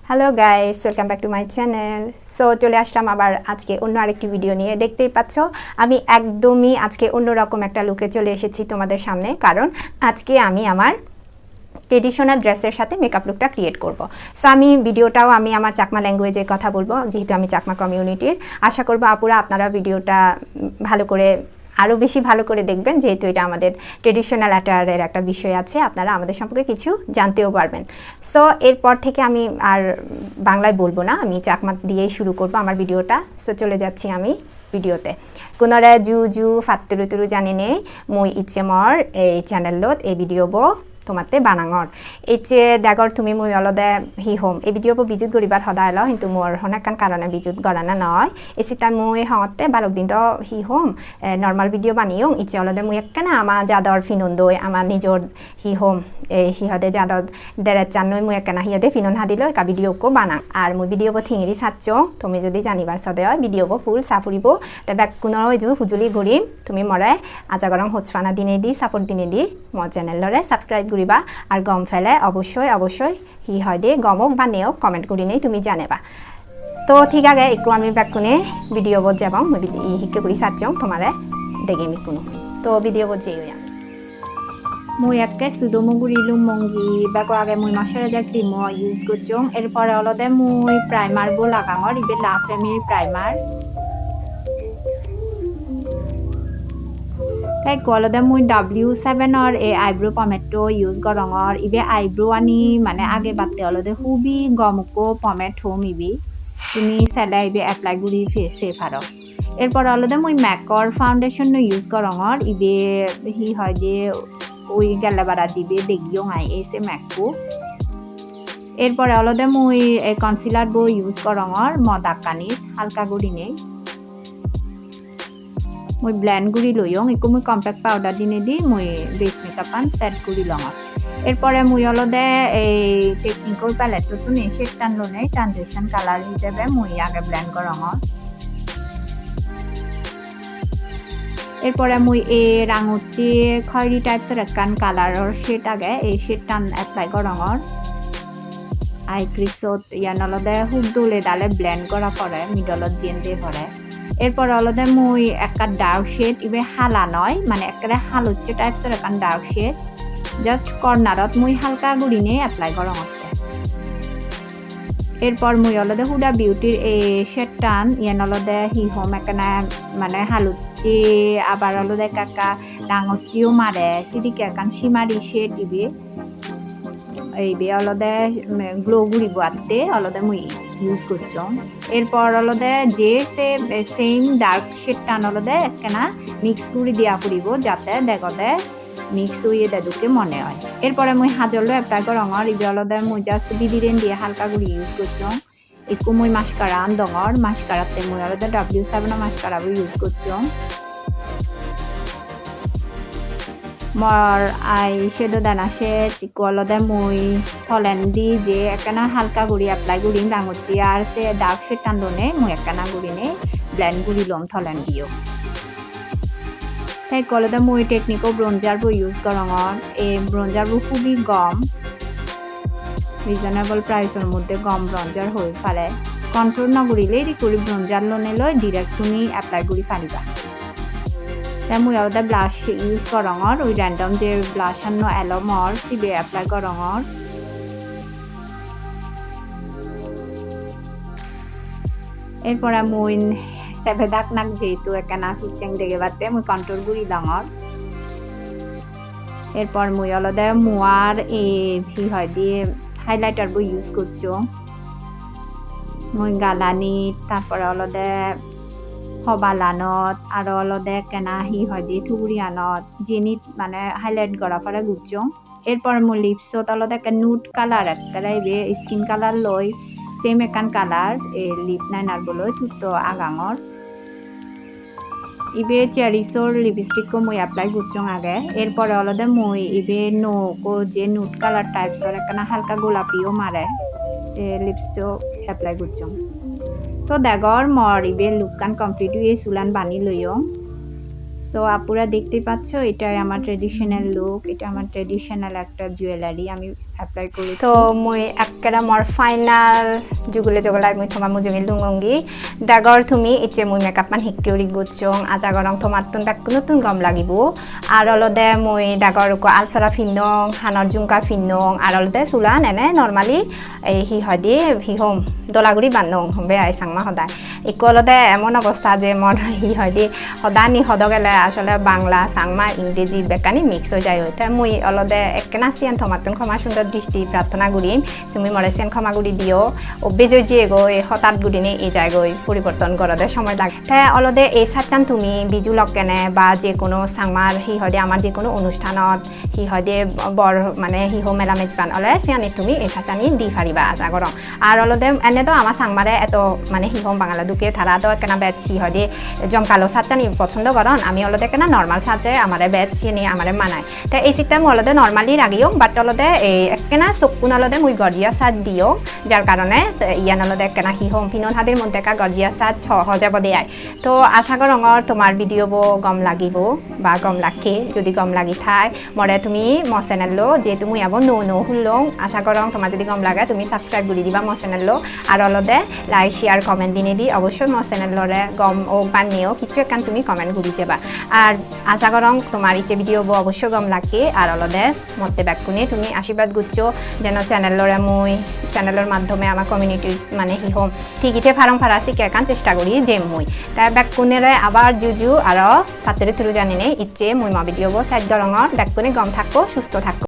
Hello guys, welcome back to my channel. So চলে আসলাম আবার আজকে অন্য আরেকটি ভিডিও নিয়ে। দেখতেই পাচ্ছ আমি একদমই আজকে অন্যরকম একটা লুকে চলে এসেছি তোমাদের সামনে, কারণ আজকে আমি আমার ট্রেডিশনাল ড্রেসের সাথে মেকআপ লুকটা ক্রিয়েট করব। সো আমি ভিডিওটাও আমি আমার চাকমা ল্যাঙ্গুয়েজে কথা বলবো, যেহেতু আমি চাকমা কমিউনিটির। আশা করবো আপুরা আপনারা ভিডিওটা ভালো করে আরও বেশি ভালো করে দেখবেন, যেহেতু এটা আমাদের ট্রেডিশনাল অ্যাটায়ারের একটা বিষয় আছে, আপনারা আমাদের সম্পর্কে কিছু জানতেও পারবেন। সো এরপর থেকে আমি আর বাংলায় বলবো না, আমি চাকমা দিয়েই শুরু করব আমার ভিডিওটা। সো চলে যাচ্ছি আমি ভিডিওতে। কোনরা জু জু ফাত্তুরু তুরু জানি নেই মই ইচ্ছে মর এই চ্যানেলত এই ভিডিও বো তোমাতে বানাঙর এইচে ডাগর তুমি মই অলদে হি হোম এই ভিডিও বো বিজুত গরিবার সদায় ল, কিন্তু মোর হনাকান কারণে বিজুত গড়ানা নয়। এসি তার মই হতে বালক দিন তো হি হোম নর্মাল ভিডিও বানিও ইচ্ছে অলদে মই একখানা আমার যাদর ফিনন দই আমার নিজর হি হোম সিহদে যাদর দেড় চান্নই মই একখানা সিহদে ফিনন হাদিল একা ভিডিও কো বানাং। আর মই ভিডিও বো থিঙিরি সাচ্ছ তুমি যদি জানিবার সদে হয় ভিডিও বো ফুল সাফুরিব, তবে কোনো হুজুলি ঘুরিম তুমি মরে আজা গরম হোচফানা দিনে দি সাপোর্ট দিনে দি মর চ্যানেলরে সাবস্ক্রাইব করিবা। আর গম ফেলে অবশ্যই অবশ্যই হি হয় দে গমক বা নেওক কমেন্ট করি নেই তুমি জানেবা। তো ঠিক আছে একটু আমি ব্যাকুনে ভিডিও বোধ যাব শিকে করি সাচ্ছ তোমারে দেখে আমি কোনো তো ভিডিও বোধ যেই মই একে সুদমগুড়ি লুমঙ্গি বেকো আগে মই ময়শ্চারাইজার ক্রিম ইউজ করছং। এরপরে অলদে মই প্রাইমার বো লাগাঙর ইবে লা ফেমির প্রাইমার। তাই কলদে মই W7 और ए आईब्रो पमेटो यूज करङर इबे आईब्रो आनी माने आगे बाते अलदे हुबी गमको पमेट होम इबी তুমি সেডা ইবে অ্যাপ্লাই করি ফেসে পারো। এরপর অলদে মই ম্যাকর ফাউন্ডেশন ইউজ করঙর ইবে হি হয় যে ওই গেলাবারা দিবে দেখিও আই এসে ম্যাকো। এরপর অলদে মই কনসিলার বো ইউজ করঙর মদাকানি হালকা গুড়ি নেই মই ব্লেন্ড গুড়ি লইং একো মই কম্প্যাক্ট পাউডার দিনে দি মই বেস মেকআপান সেট গুড়ি লঙর। এরপরে মই অলদে এই টেকনিক্যাল প্যালেটটো তুমি শেড টান লনে ট্রানজিশন কালার হিসেবে মই আগে ব্লেন্ড করঙর। এরপরে মই এই রাঙুচি খয়রি টাইপসের একখান কালারর শেড আগে এই শেড টান অ্যাপ্লাই করঙর। আই ক্রিসত ইয়ান অলদে হুক দলে ডালে ব্লেন্ড করা পরে মিডলত জিয়েন দিয়ে পরে। এরপর অলদে মই একটা ডার্ক শেড ইবে হালা নয় মানে একটা হালুচ্ছে টাইপসের একটা ডার্ক শেড জাস্ট কর্নারত মই হালকা গুড়ি নিয়ে অ্যাপ্লাই করং আছে। এরপর মই অলদে হুডা বিউটির এই শেড টান ইয়ান অলদে হি হোম একটা মানে হালুচ্ছি আবার অলদে কাকা ডাঙচিও মারে সিদিকে একান সীমারি শেড ইবে এইবে অলদে গ্লো গুড়ি বাতে অলদে মই ইউজ করছং। এরপর অলদে যে সেম ডার্ক শেড টান অলদে একখানা মিক্স করে দিয়া পড়িব যাতে দেখতে মিক্স হয়ে দেদুকে মনে হয়। এরপরে মই হাজলো অ্যাপ্লাই করঙর ইবে অলদে মই জাস্ট বিদিরেন দিয়ে হালকা করে ইউজ করছং। একটু মই মাস্কারা আনদঙর মাস্কারাতে মই অলদে W7 মাস্কারা ইউজ করছং। মর আই শেডো দানা শেড ইকো অলদে মই থলেন্দি যে একখানা হালকা গুড়ি অ্যাপ্লাই গুড়ি ডাঙচি আর সে ডার্ক শেড টানদনে মই একখানা গুড়ি নে ব্লেন্ড গুড়ি লম থলেন্দিও। তাই কলদে মই টেকনিকো ব্রঞ্জার বো ইউজ করঙর এই ব্রঞ্জার বো খুবই কম রিজনেবল প্রাইসের মধ্যে কম ব্রঞ্জার হয়ে পারে। কন্ট্রোল না গুড়িলে রিকুরি ব্রঞ্জার লোনে লয় ডিরেক্ট তুমি অ্যাপ্লাই গুড়ি পারিবা। তাই মই অলদে ব্লাশ ইউজ করঙর ওই র্যান্ডম যে ব্লাশ আনো এলমর সিবে অ্যাপ্লাই করঙর। এরপরে মই সেভে দাগ নাক যেহেতু একখানা সুচেং দেখে বাতে মই কন্ট্রোল গুড়ি লঙর। এরপর মই অলদে মুয়ার এ ভি হয় দিয়ে হাইলাইটার বো ইউজ করছো মই গালানি তারপরে অলদে হবালানত আর অলদে কেনা হি হয় দিয়ে থুগুড়ি আনত জিনিত মানে হাইলাইট করা পরে গুছছং। এরপর মই লিপসত অলদে একটা নুট কালার একটা ইবে স্কিন কালার লই same একান colour a leap liner বলই তুতো আগাঙর। ইবে চেরিসোর লিপস্টিকও মই অ্যাপ্লাই করছং আগে। এরপরে অলদে মই ইবে নোকো যে নুট কালার টাইপসর একটা হালকা গোলাপিও মারে সে লিপসও অ্যাপ্লাই করছং। সো দেখর মর ইবে লুককান কমপ্লিট হয়ে সুলান বানি লইও। সো আপুরা দেখতে পাচ্ছ এটাই আমার ট্রেডিশনাল লুক, এটা আমার ট্রেডিশনাল একটা জুয়েলারি আমি এপ্লাই করি তো মই একেৰা মোৰ ফাইনাল জুগুলে জগলাই মই থমা মুজুঙি লুঙঙ্গি ডাগৰ তুমি ইচ্ছে মই মেকআপ মান শিকিউৰি গুচং আজাগৰং থমাতুন তাক নতুন গম লাগিব আর অলদে মই ডাগৰ কো আলসরা ফিনং হানৰ জুংকা ফিনং আর অলদে চুলা নেনে নরমালি এই হি হদি হি হোম দলাগুড়ি বানং বে আই সাংমা সদায় ইকো অলদে এমন অবস্থা যে মন হি হদি সদানি হদগেলে আসলে বাংলা সাংমা ইংরেজি বেকানি মিক্স হয়ে যায় ওইটা মই অলদে একেনা সিয়ান থমাতুন ক্ষমা সুন্দর দৃষ্টি প্রার্থনা করিম তুমি মরেছিয়ান ক্ষমা গুড়ি দিও ও বেজয় জিয়ে গই হঠাৎ গুড়িনে এই জায়গায় পরিবর্তন করতে সময় লাগে তাই অলদে এই সাচান তুমি বিজু লকেনে বা যে কোনো সাংমার হি হদে আমার যে কোনো অনুষ্ঠানত হি হদে বড় মানে হি হো মেলা মেজবান অলে সিয়ানি তুমি এই সাচানি দি ফারিবা আশা করম আর অলদে এনে তো আমার সাংমারে এত মানে হি হোম বাংলা দুকে তারা তো কেনা ব্যাচ হি হদে জমকালো সাচানি পছন্দ করন আমি অলদে কেনা নর্মাল সাজে আমারে ব্যাচ সিনি আমারে মানায় তাই এই সিস্টেম অলদে নর্মালি রাগিও বাট অলদে এই কেনা চকুন অলদে মুই গড়িয়া সাজ দিও যার কারণে ইয়ান অলদে কেনা হি হোম পিনন হাতের মধ্যে কা গড়িয়া সাজ সহজাব দেয় তো আশা করঙর তোমার ভিডিও গম লাগিব বা গম লাখে যদি গম লাগি থাই মরে তুমি মো চ্যানেললো যেহেতু মুই আবো নো হুলং আশা করং তোমার যদি গম লাগে তুমি সাবস্ক্রাইব করে দিবা মো চ্যানেললো আর অলদে লাইক শেয়ার কমেন্ট দিনে দি অবশ্যই মো চ্যানেলরে গম ও বানিয়েও কিছু একান তুমি কমেন্ট করে যাবা আর আশা করং তোমার ইচ্ছে ভিডিও অবশ্যই গম লাগে আর অলদে মতে ব্যাকুনে তুমি আশীর্বাদ গুচ্ছো যেন চ্যানেলরে মুই চ্যানেলের মাধ্যমে আমার কমিউনিটি মানে হি হোম ঠিকইতে ফারং ফারাসি কেকান চেষ্টা করি যে মুই তাই ব্যাকুনেরে আবার জুজু আর তাতে থ্রু জানি নেই ইচ্ছে মুই মা ভিডিও সাইড রঙর ব্যাকুনে গম থাকো সুস্থ থাকো